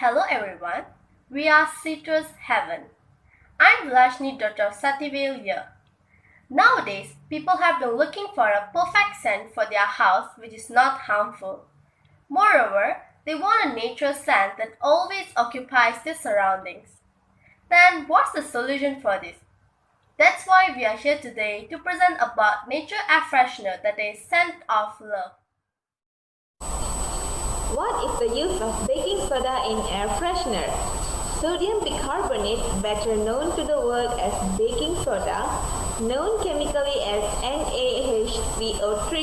Hello everyone, we are Citrus Heaven. I'm Vlashni Dr. Sativel here. Nowadays, people have been looking for a perfect scent for their house which is not harmful. Moreover, they want a natural scent that always occupies their surroundings. Then, what's the solution for this? That's why we are here today to present about nature air freshener that is scent of love. What is the use of baking soda in air freshener? Sodium bicarbonate, better known to the world as baking soda, known chemically as NaHCO3,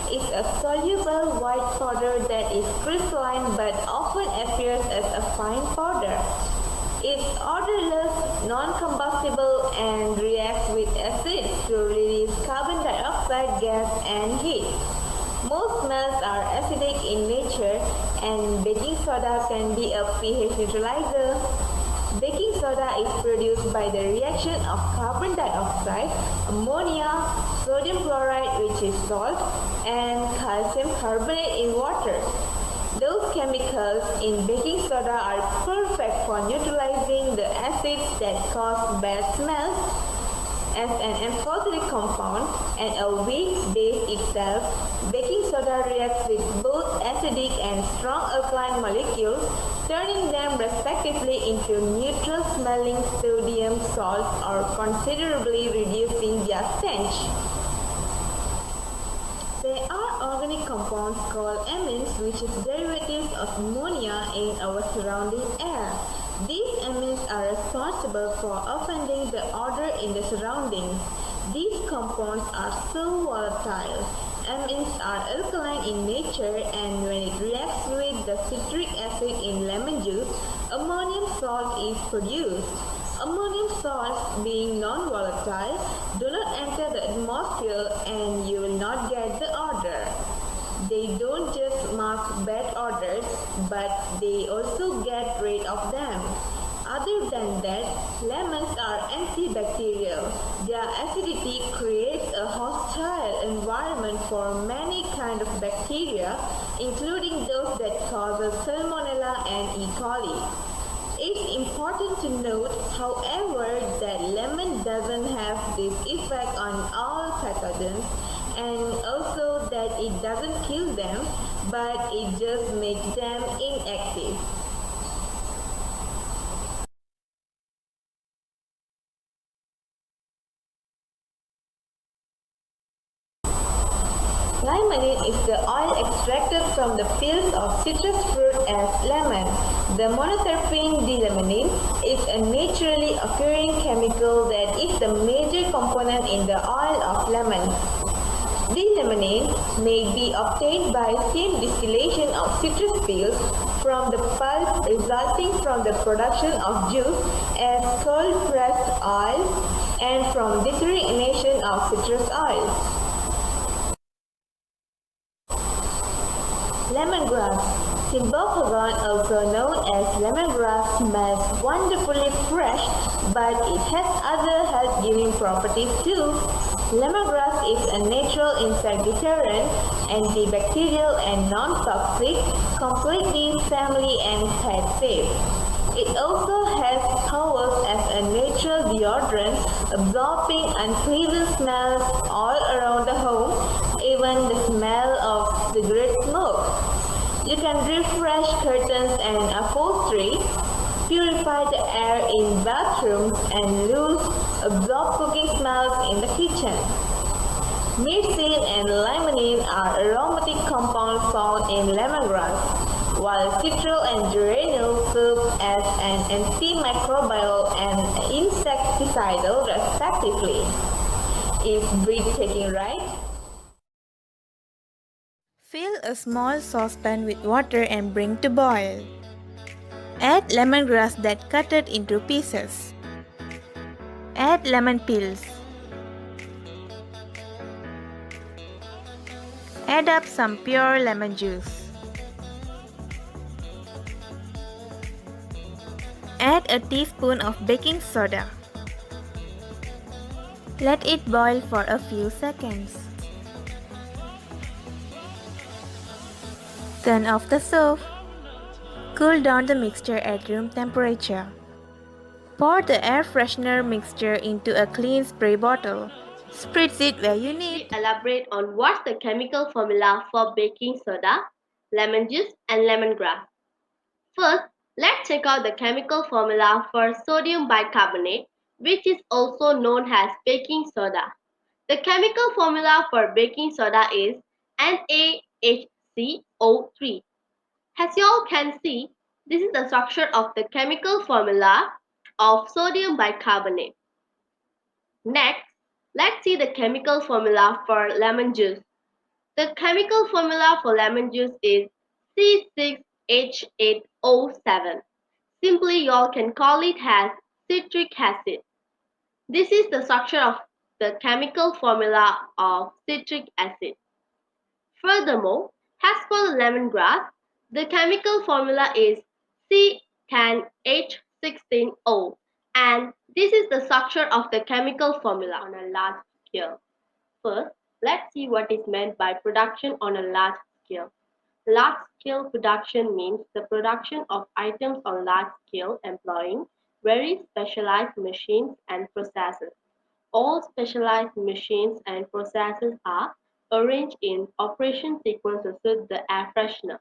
is a soluble white powder that is crystalline but often appears as a fine powder. It's odorless, non-combustible, and reacts with acids to release carbon dioxide gas and heat. Most smells are acidic in nature, and baking soda can be a pH neutralizer. Baking soda is produced by the reaction of carbon dioxide, ammonia, sodium chloride, which is salt, and calcium carbonate in water. Those chemicals in baking soda are perfect for neutralizing the acids that cause bad smells. As an amphoteric compound and a weak base itself, baking soda reacts with both acidic and strong alkaline molecules, turning them respectively into neutral-smelling sodium salts or considerably reducing their stench. There are organic compounds called amines, which is derivatives of ammonia in our surrounding air. These amines are responsible for offending the odor in the surroundings. These compounds are so volatile. Amines are alkaline in nature, and when it reacts with the citric acid in lemon juice, ammonium salt is produced. Ammonium salts, being non-volatile, do not enter the atmosphere and you will not get the odor. They don't just mask bad odors, but they also get rid of them. Other than that, lemons are antibacterial. Their acidity creates a hostile environment for many kinds of bacteria, including those that cause Salmonella and E. coli. It's important to note, however, that lemon doesn't have this effect on all pathogens, and also that it doesn't kill them, but it just makes them inactive. Limonene is the oil extracted from the peels of citrus fruit as lemon. The monoterpene D-limonene is a naturally occurring chemical that is the major component in the oil of lemon. D-limonene may be obtained by steam distillation of citrus peels from the pulp resulting from the production of juice as cold-pressed oil and from deterioration of citrus oils. Lemongrass. Cymbopogon, also known as lemongrass, smells wonderfully fresh, but it has other health-giving properties too. Lemongrass is a natural insect deterrent, antibacterial and non-toxic, completely family and pet safe. It also has powers as a natural deodorant, absorbing unpleasant smells all around the home, even the smell of cigarette smoke. You can refresh curtains and upholstery, purify the air in bathrooms, and lose absorb cooking smells in the kitchen. Myrcene and limonene are aromatic compounds found in lemongrass, while citral and geraniol serve as an antimicrobial and insecticidal respectively. Is breathtaking, right? Fill a small saucepan with water and bring to boil. Add lemongrass that cut it into pieces. Add lemon peels. Add up some pure lemon juice. Add a teaspoon of baking soda. Let it boil for a few seconds. Turn off the stove. Cool down the mixture at room temperature. Pour the air freshener mixture into a clean spray bottle. Spritz it where you need. We elaborate on what's the chemical formula for baking soda, lemon juice, and lemongrass. First, let's check out the chemical formula for sodium bicarbonate, which is also known as baking soda. The chemical formula for baking soda is NaHCO3. As you all can see, this is the structure of the chemical formula of sodium bicarbonate. Next, let's see the chemical formula for lemon juice. The chemical formula for lemon juice is C6H8O7. Simply, you all can call it as citric acid. This is the structure of the chemical formula of citric acid. Furthermore, as for lemongrass, the chemical formula is C10H16O, and this is the structure of the chemical formula on a large scale. First, let's see what is meant by production on a large scale. Large-scale production means the production of items on large scale employing very specialized machines and processes. All specialized machines and processes are arranged in operation sequences with the air freshener.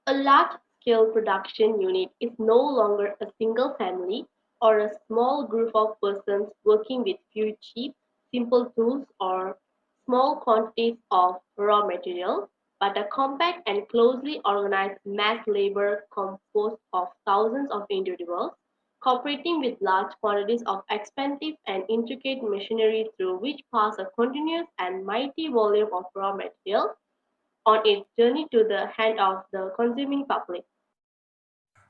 A large-scale production unit is no longer a single family or a small group of persons working with few cheap, simple tools or small quantities of raw material, but a compact and closely organized mass labor composed of thousands of individuals cooperating with large quantities of expensive and intricate machinery through which pass a continuous and mighty volume of raw material on its journey to the hand of the consuming public.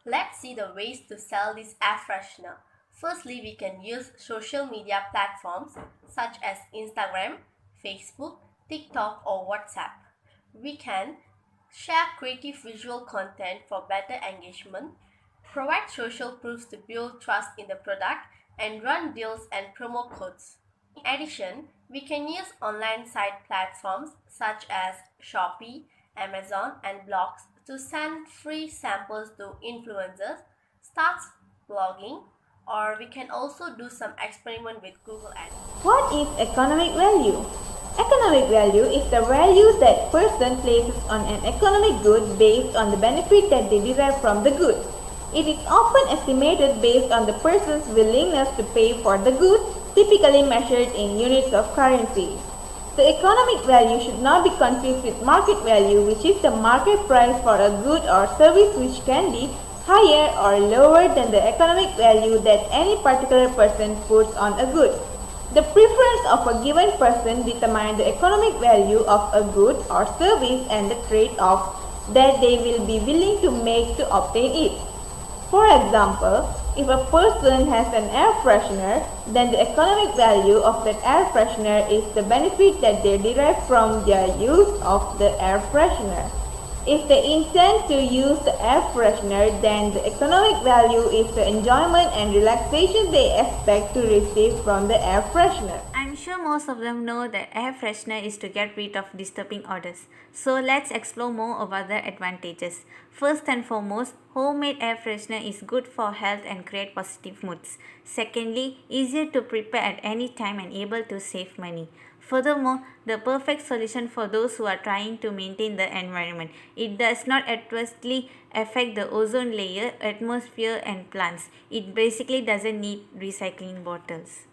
Let's see the ways to sell this air freshener. Firstly, we can use social media platforms such as Instagram, Facebook, TikTok, or WhatsApp. We can share creative visual content for better engagement, provide social proofs to build trust in the product, and run deals and promo codes. In addition, we can use online site platforms such as Shopee, Amazon, and blogs to send free samples to influencers, start blogging, or we can also do some experiment with Google Ads. What is economic value? Economic value is the value that person places on an economic good based on the benefit that they derive from the good. It is often estimated based on the person's willingness to pay for the good, typically measured in units of currency. The economic value should not be confused with market value, which is the market price for a good or service, which can be higher or lower than the economic value that any particular person puts on a good. The preference of a given person determines the economic value of a good or service and the trade-off that they will be willing to make to obtain it. For example, if a person has an air freshener, then the economic value of that air freshener is the benefit that they derive from their use of the air freshener. If they intend to use the air freshener, then the economic value is the enjoyment and relaxation they expect to receive from the air freshener. I'm sure most of them know that air freshener is to get rid of disturbing odors. So let's explore more about the advantages. First and foremost, homemade air freshener is good for health and create positive moods. Secondly, easier to prepare at any time and able to save money. Furthermore, the perfect solution for those who are trying to maintain the environment. It does not adversely affect the ozone layer, atmosphere, and plants. It basically doesn't need recycling bottles.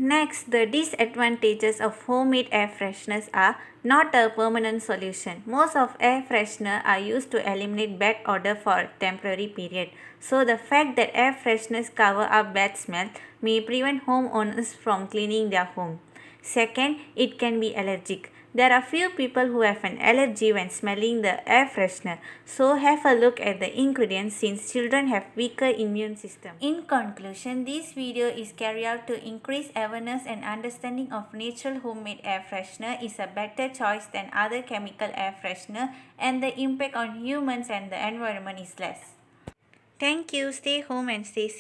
Next, the disadvantages of homemade air fresheners are not a permanent solution. Most of air fresheners are used to eliminate bad odor for a temporary period. So the fact that air fresheners cover up bad smell may prevent homeowners from cleaning their home. Second, it can be allergic. There are few people who have an allergy when smelling the air freshener, so have a look at the ingredients since children have weaker immune system. In conclusion, this video is carried out to increase awareness and understanding of natural homemade air freshener is a better choice than other chemical air freshener, and the impact on humans and the environment is less. Thank you. Stay home and stay safe.